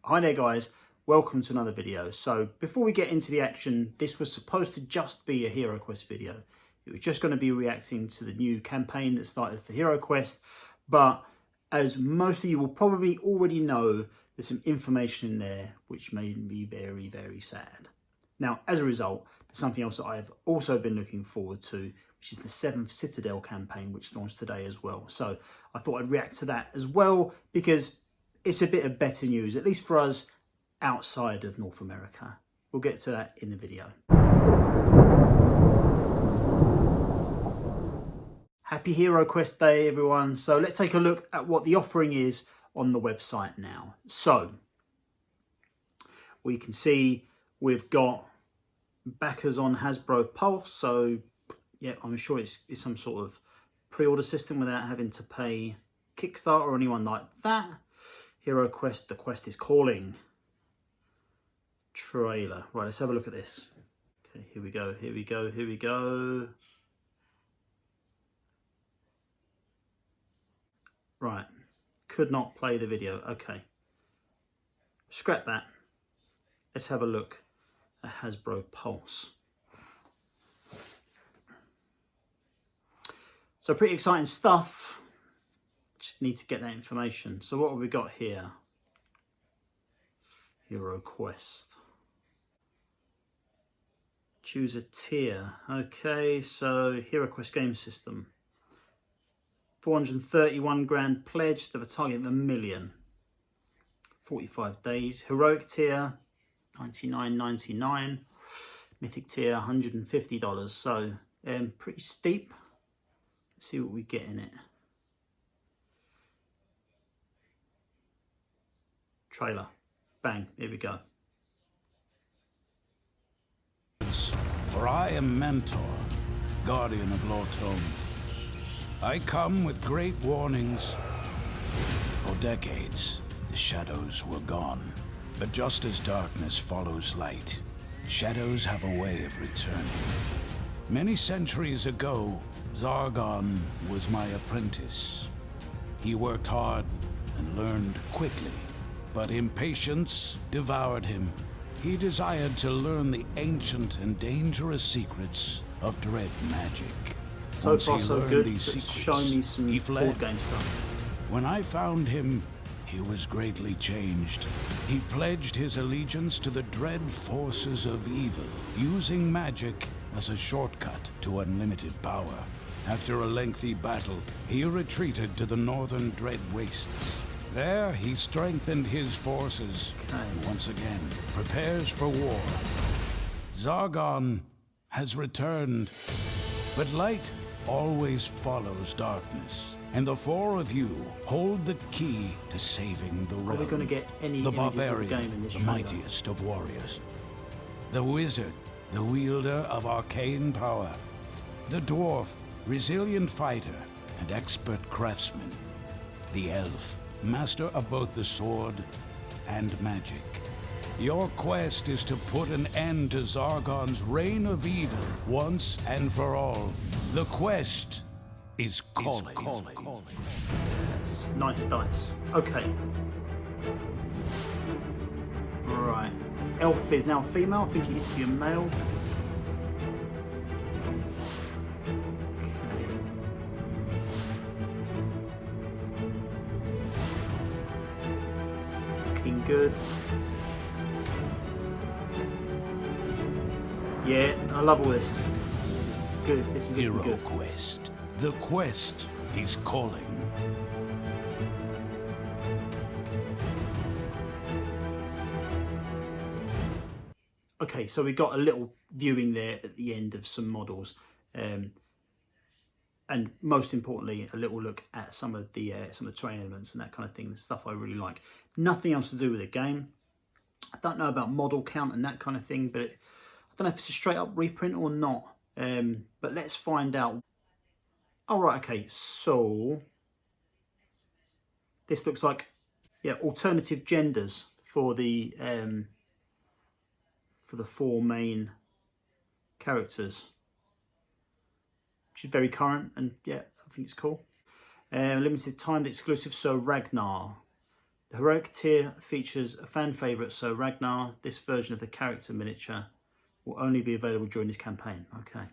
Hi there guys, welcome to another video. So before we get into the action, this was supposed to just be a Hero Quest video. It was just going to be reacting to the new campaign that started for Hero Quest, but as most of you will probably already know, there's some information in there which made me very, very sad. Now, as a result, there's something else that I've also been looking forward to, which is the 7th Citadel campaign, which launched today as well. So I thought I'd react to that as well, because it's a bit of better news, at least for us outside of North America. We'll get to that in the video. Happy Hero Quest Day, everyone. So let's take a look at what the offering is on the website now. So we can see we've got backers on Hasbro Pulse. So yeah, I'm sure it's some sort of pre-order system without having to pay Kickstarter or anyone like that. Hero Quest, the quest is calling. Trailer. Right, let's have a look at this. Okay, here we go, here we go, here we go. Right, could not play the video. Okay, scrap that. Let's have a look at Hasbro Pulse. So pretty exciting stuff. Just need to get that information. So what have we got here? Hero Quest. Choose a tier. Okay, so Hero Quest game system. 431 grand pledged with a target of 1 million. 45 days. Heroic tier, $99.99. Mythic tier, $150. So pretty steep. Let's see what we get in it. Trailer. Bang, here we go. For I am Mentor, guardian of Lortone. I come with great warnings. For decades, the shadows were gone. But just as darkness follows light, shadows have a way of returning. Many centuries ago, Zargon was my apprentice. He worked hard and learned quickly. But impatience devoured him. He desired to learn the ancient and dangerous secrets of dread magic. So far so good, but show me some board game stuff. When I found him, he was greatly changed. He pledged his allegiance to the dread forces of evil, using magic as a shortcut to unlimited power. After a lengthy battle, he retreated to the northern Dread Wastes. There, he strengthened his forces, and once again prepares for war. Zargon has returned, but light always follows darkness, and the four of you hold the key to saving the realm. Are we going to get any the images barbarian, of the game in this the trailer? mightiest of warriors. The wizard, the wielder of arcane power. The dwarf, resilient fighter and expert craftsman. The elf, master of both the sword and magic. Your quest is to put an end to Zargon's reign of evil once and for all. The quest is calling. Nice dice. Okay. Right. Elf is now female. I think it used to be a male. Good. Yeah, I love all this. This is good. This is looking good. Hero Quest. The quest is calling. Okay, so we got a little viewing there at the end of some models, and most importantly, a little look at some of the terrain elements and that kind of thing. The stuff I really like. Nothing else to do with the game. I don't know about model count and that kind of thing, but I don't know if it's a straight up reprint or not. But let's find out. All right, okay, so this looks like, yeah, alternative genders for the four main characters, which is very current, and yeah, I think it's cool. Limited timed exclusive, so Ragnar. The heroic tier features a fan favourite, so Ragnar. This version of the character miniature will only be available during this campaign. Okay.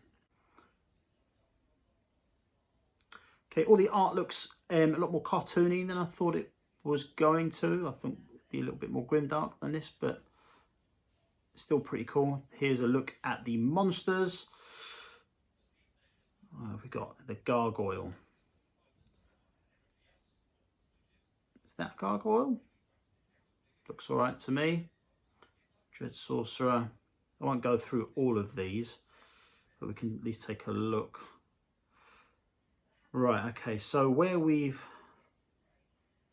Okay, all the art looks a lot more cartoony than I thought it was going to. I think it'd be a little bit more grimdark than this, but still pretty cool. Here's a look at the monsters. We've got the gargoyle. Is that a gargoyle? Looks all right to me. Dread sorcerer. I won't go through all of these, but we can at least take a look. Right, okay, so where we've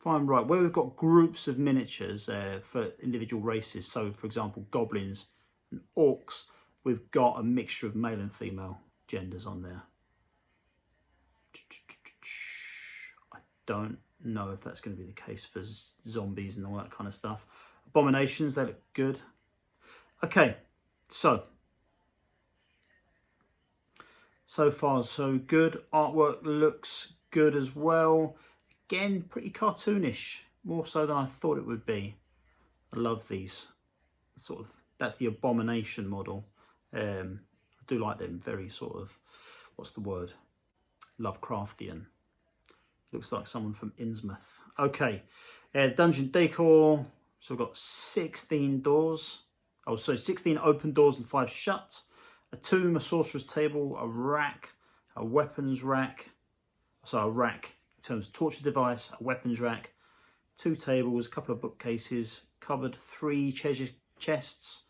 got groups of miniatures for individual races, so for example goblins and orcs, we've got a mixture of male and female genders on there. I don't know if that's going to be the case for zombies and all that kind of stuff. Abominations, they look good. Okay, so far so good. Artwork looks good as well. Again, pretty cartoonish, more so than I thought it would be. I love these. Sort of, that's the Abomination model. I do like them, very sort of, what's the word? Lovecraftian. Looks like someone from Innsmouth. Okay, dungeon decor. So we've got 16 doors. Oh, so 16 open doors and 5 shut. A tomb, a sorcerer's table, a rack, a weapons rack. So a rack in terms of torture device, a weapons rack, 2 tables, a couple of bookcases, cupboard, 3 treasure chests,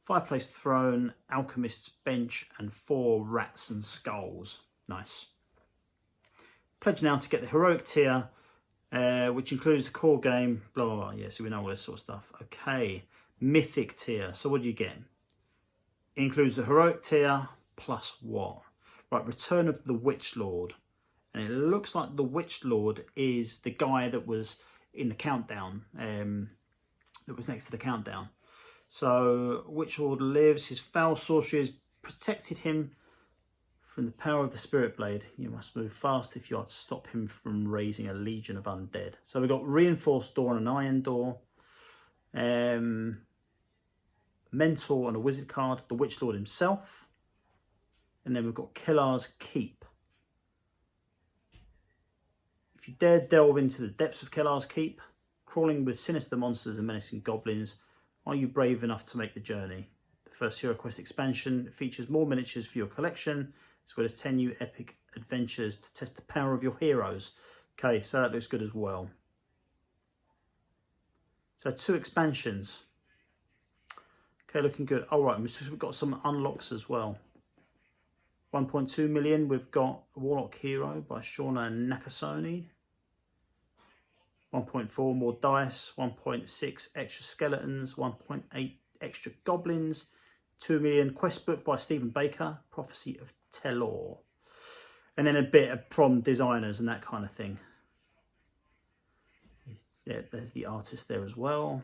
fireplace throne, alchemist's bench, and 4 rats and skulls. Nice. Pledge now to get the heroic tier, which includes the core game, blah, blah, blah. Yeah, so we know all this sort of stuff. Okay, mythic tier. So what do you get? Includes the heroic tier plus what? Right, Return of the Witch Lord. And it looks like the Witch Lord is the guy that was in the countdown, that was next to the countdown. So Witch Lord lives. His foul sorcery has protected him from the power of the Spirit Blade. You must move fast if you are to stop him from raising a legion of undead. So we've got reinforced door and an iron door. Mentor and a wizard card, the Witch Lord himself, and then we've got Killar's Keep. If you dare delve into the depths of Killar's Keep, crawling with sinister monsters and menacing goblins, are you brave enough to make the journey? The first Hero Quest expansion features more miniatures for your collection, as well as 10 new epic adventures to test the power of your heroes. Okay, so that looks good as well. So 2 expansions. Okay, looking good. All right, we've got some unlocks as well. 1.2 million, we've got Warlock Hero by Shauna Nakasone. 1.4 more dice, 1.6 extra skeletons, 1.8 extra goblins, 2 million quest book by Stephen Baker, Prophecy of Telor. And then a bit from designers and that kind of thing. Yeah, there's the artist there as well.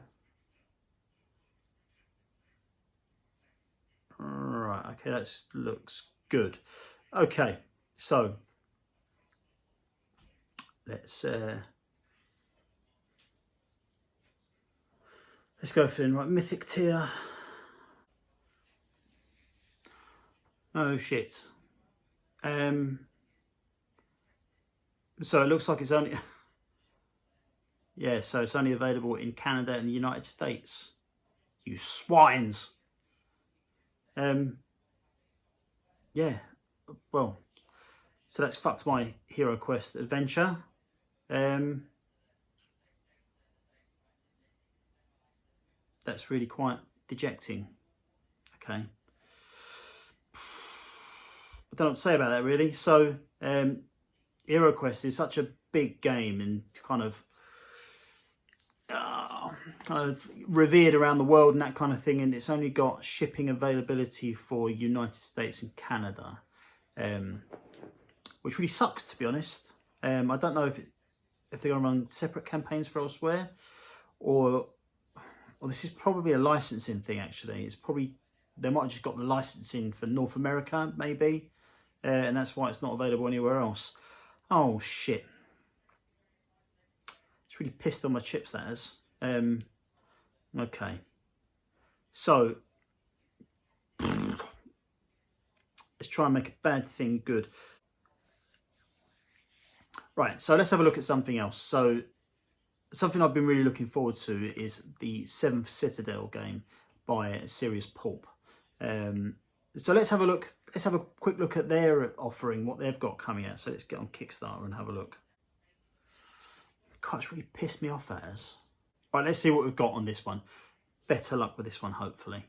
Right, okay, that looks good. Okay, so let's go for it. Right, mythic tier. Oh shit. So it looks like it's only yeah, so it's only available in Canada and the United States. You swines. Yeah, well, so that's fucked my Hero Quest adventure. That's really quite dejecting. Okay. I don't know what to say about that really. So, Hero Quest is such a big game and kind of revered around the world and that kind of thing, and it's only got shipping availability for United States and Canada, which really sucks, to be honest. I don't know if they're going to run separate campaigns for elsewhere, or this is probably a licensing thing. Actually, it's probably they might have just got the licensing for North America, maybe, and that's why it's not available anywhere else. Oh shit! It's really pissed on my chips, that is. Okay. So, let's try and make a bad thing good. Right, so let's have a look at something else. So, something I've been really looking forward to is the 7th Citadel game by Serious Pulp. So let's have a look. Let's have a quick look at their offering, what they've got coming out. So let's get on Kickstarter and have a look. God, it's really pissed me off, that has. Right, let's see what we've got on this one. Better luck with this one, hopefully.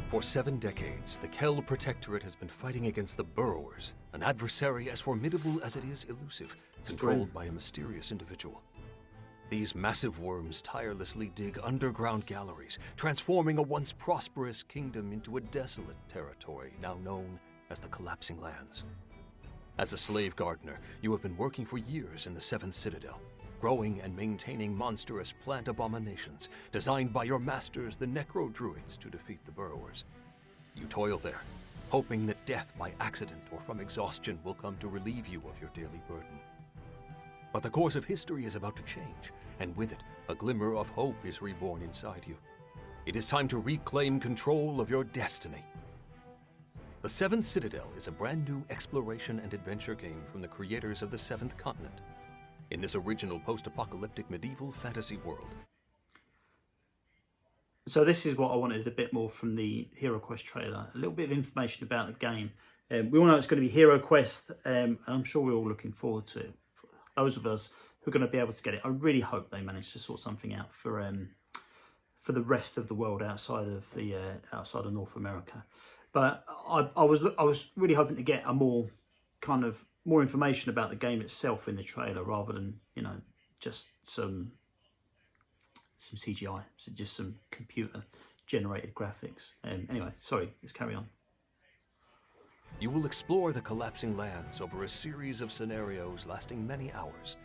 For 7 decades, the Kell Protectorate has been fighting against the Burrowers, an adversary as formidable as it is elusive, controlled by a mysterious individual. These massive worms tirelessly dig underground galleries, transforming a once prosperous kingdom into a desolate territory now known as the Collapsing Lands. As a slave gardener, you have been working for years in the 7th Citadel, growing and maintaining monstrous plant abominations designed by your masters, the Necro-Druids, to defeat the Burrowers. You toil there, hoping that death by accident or from exhaustion will come to relieve you of your daily burden. But the course of history is about to change, and with it, a glimmer of hope is reborn inside you. It is time to reclaim control of your destiny. The 7th Citadel is a brand new exploration and adventure game from the creators of the 7th Continent. In this original post-apocalyptic medieval fantasy world. So this is what I wanted a bit more from the Hero Quest trailer. A little bit of information about the game. We all know it's going to be Hero Quest, and I'm sure we're all looking forward to it. For those of us who are going to be able to get it, I really hope they manage to sort something out for the rest of the world outside of North America. But I was really hoping to get a more information about the game itself in the trailer, rather than, you know, just some CGI, so just some computer generated graphics. Anyway, sorry, let's carry on. You will explore the Collapsing Lands over a series of scenarios lasting many hours.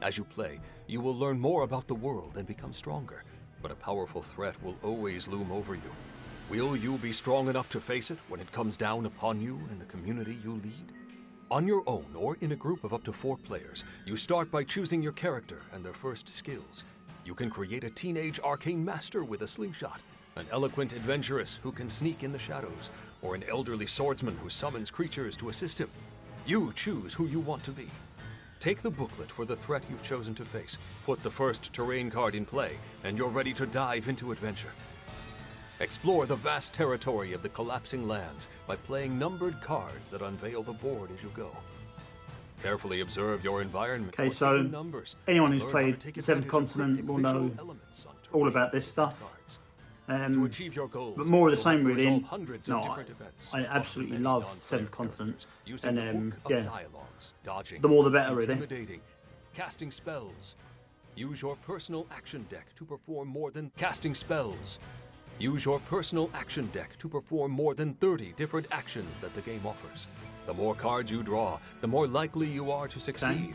As you play, you will learn more about the world and become stronger, but a powerful threat will always loom over you. Will you be strong enough to face it when it comes down upon you and the community you lead? On your own or in a group of up to 4 players, you start by choosing your character and their first skills. You can create a teenage arcane master with a slingshot, an eloquent adventuress who can sneak in the shadows, or an elderly swordsman who summons creatures to assist him. You choose who you want to be. Take the booklet for the threat you've chosen to face, put the first terrain card in play, and you're ready to dive into adventure. Explore the vast territory of the Collapsing Lands by playing numbered cards that unveil the board as you go. Carefully observe your environment. Okay, so anyone who's played the 7th Continent will know all about this stuff. To achieve your goals, but more of the same, really. No, I absolutely love 7th Continent, and yeah, dodging, the more the better, really. Intimidating, casting spells. Use your personal action deck to perform more than casting spells. Use your personal action deck to perform more than 30 different actions that the game offers. The more cards you draw, the more likely you are to succeed.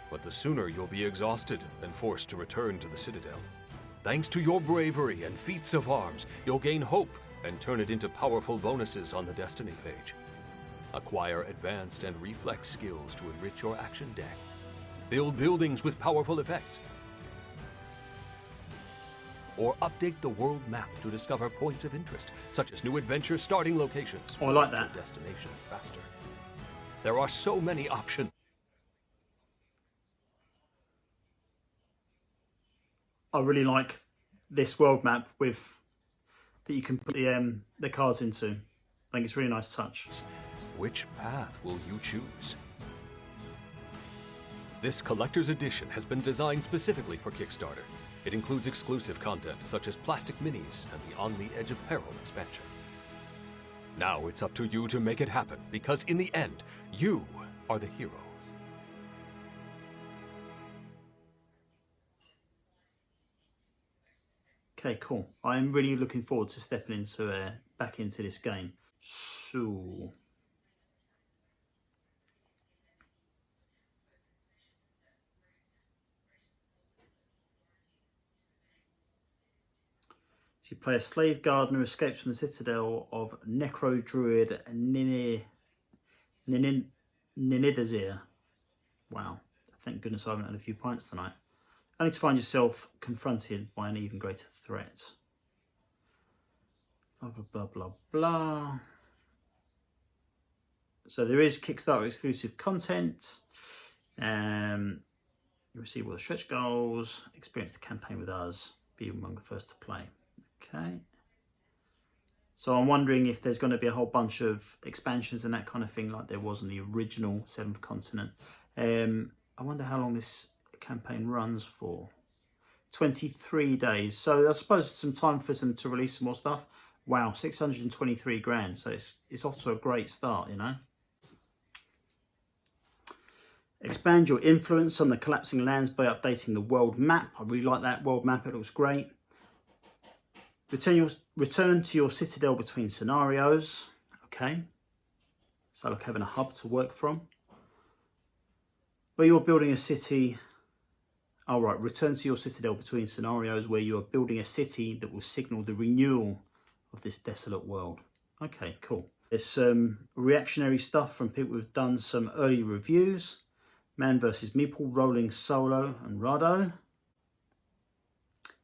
But the sooner you'll be exhausted and forced to return to the Citadel. Thanks to your bravery and feats of arms, you'll gain hope and turn it into powerful bonuses on the Destiny page. Acquire advanced and reflex skills to enrich your action deck. Build buildings with powerful effects. Or update the world map to discover points of interest, such as new adventure starting locations. Oh, I like that. Your destination faster. There are so many options. I really like this world map with that you can put the cards into. I think it's a really nice touch. Which path will you choose? This collector's edition has been designed specifically for Kickstarter. It includes exclusive content such as plastic minis and the On the Edge of Peril expansion. Now it's up to you to make it happen, because in the end, you are the hero. Okay, cool. I'm really looking forward to stepping into back into this game. So, So you play a slave gardener who escapes from the Citadel of Necro Druid Ninidazir. Wow, thank goodness I haven't had a few pints tonight. Only to find yourself confronted by an even greater threat. Blah, blah, blah, blah, blah. So there is Kickstarter exclusive content. You receive all the stretch goals, experience the campaign with us, be among the first to play. Okay. So I'm wondering if there's going to be a whole bunch of expansions and that kind of thing like there was in the original Seventh Continent. I wonder how long this campaign runs for. 23 days. So I suppose some time for them to release some more stuff. Wow, 623 grand. So it's off to a great start, you know. Expand your influence on the collapsing lands by updating the world map. I really like that world map. It looks great. Return to your citadel between scenarios. Okay. So like having a hub to work from. Where you're building a city. All right. Return to your citadel between scenarios where you are building a city that will signal the renewal of this desolate world. Okay, cool. There's some reactionary stuff from people who've done some early reviews. Man vs. Meeple, rolling solo and Rado.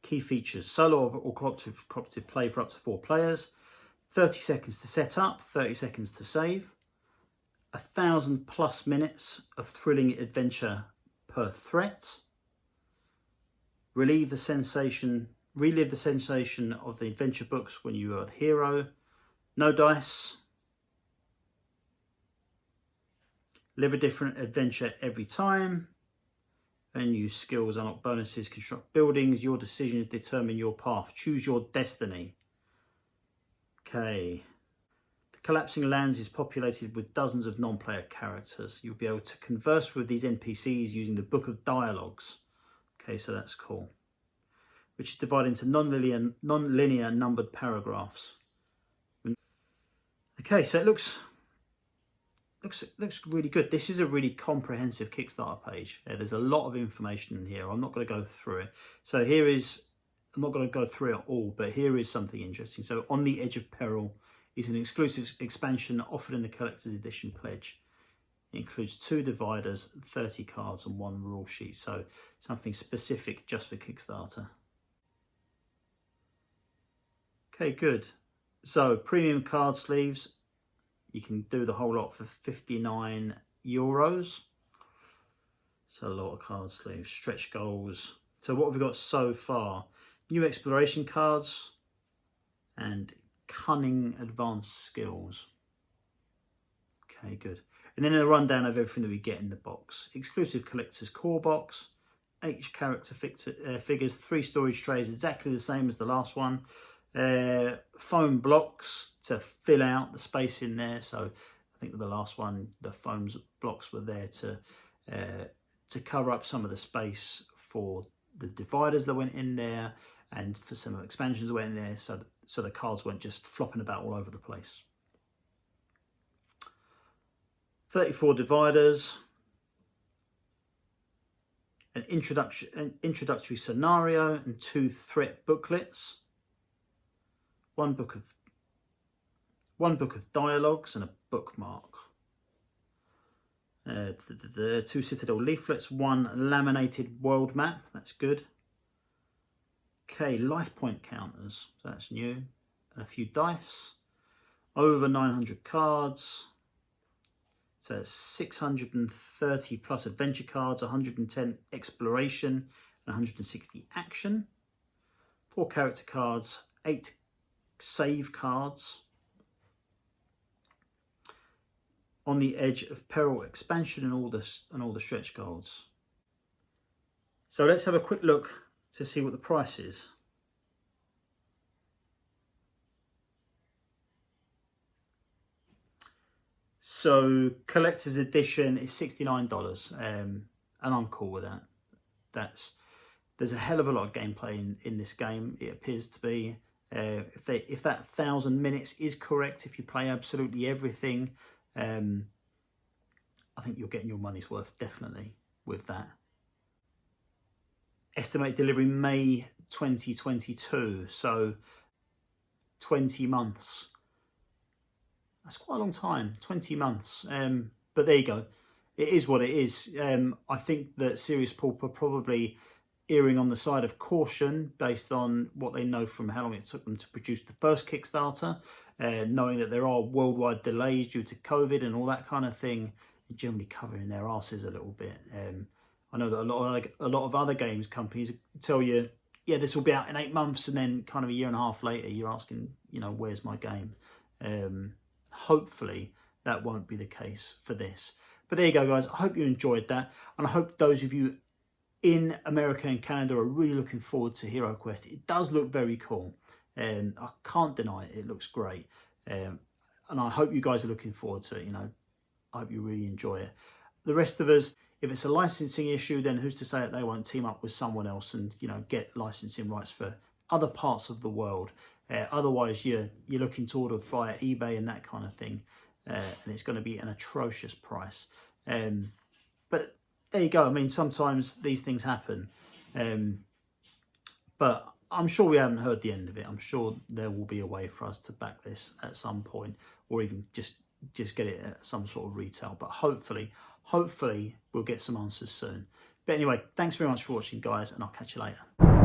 Key features: solo or cooperative play for up to 4 players. 30 seconds to set up, 30 seconds to save. 1,000+ minutes of thrilling adventure per threat. Relive the sensation of the adventure books when you are the hero. No dice. Live a different adventure every time. Earn new skills, unlock bonuses, construct buildings. Your decisions determine your path. Choose your destiny. Okay. The Collapsing Lands is populated with dozens of non-player characters. You'll be able to converse with these NPCs using the Book of Dialogues. Okay, so that's cool. Which is divided into non-linear numbered paragraphs. Okay, so it looks really good. This is a really comprehensive Kickstarter page. There's a lot of information in here. I'm not going to go through it. So I'm not going to go through it all, but here is something interesting. So On the Edge of Peril is an exclusive expansion offered in the Collector's Edition pledge. It includes 2 dividers, 30 cards and 1 rule sheet. So something specific just for Kickstarter. Okay, good. So premium card sleeves. You can do the whole lot for €59. So a lot of card sleeves, stretch goals. So what have we got so far? New exploration cards and cunning advanced skills. Okay, good. And then a rundown of everything that we get in the box. Exclusive collector's core box, 8 character figures, 3 storage trays, exactly the same as the last one. Foam blocks to fill out the space in there. So I think with the last one, the foam blocks were there to cover up some of the space for the dividers that went in there and for some expansions that went in there, so the cards weren't just flopping about all over the place. 34 dividers, an introductory scenario and 2 threat booklets. One book of dialogues and a bookmark. The 2 Citadel leaflets, 1 laminated world map. That's good. Okay, life point counters. So that's new. And a few dice. Over 900 cards. So it's 630 plus adventure cards, 110 exploration, and 160 action. 4 character cards, 8 save cards. On the Edge of Peril expansion and all the stretch goals. So let's have a quick look to see what the price is. So collector's edition is $69, and I'm cool with that. There's a hell of a lot of gameplay in this game. It appears to be. If that 1,000 minutes is correct, if you play absolutely everything, I think you're getting your money's worth definitely with that. Estimated delivery May 2022. So 20 months. That's quite a long time, 20 months. But there you go. It is what it is. I think that Serious Pulp are probably erring on the side of caution based on what they know from how long it took them to produce the first Kickstarter, knowing that there are worldwide delays due to COVID and all that kind of thing, generally covering their asses a little bit. I know that a lot of other games companies tell you, yeah, this will be out in 8 months, and then kind of a year and a half later, you're asking, you know, where's my game? Hopefully that won't be the case for this. But there you go, guys. I hope you enjoyed that, and I hope those of you in America and Canada are really looking forward to Hero Quest. It does look very cool. I can't deny it. It looks great. And I hope you guys are looking forward to it. You know, I hope you really enjoy it. The rest of us, if it's a licensing issue, then who's to say that they won't team up with someone else and, you know, get licensing rights for other parts of the world. Otherwise, you're looking to order via eBay and that kind of thing. And it's going to be an atrocious price. But there you go. I mean, sometimes these things happen. But I'm sure we haven't heard the end of it. I'm sure there will be a way for us to back this at some point, or even just get it at some sort of retail. But hopefully we'll get some answers soon. But anyway, thanks very much for watching, guys, and I'll catch you later.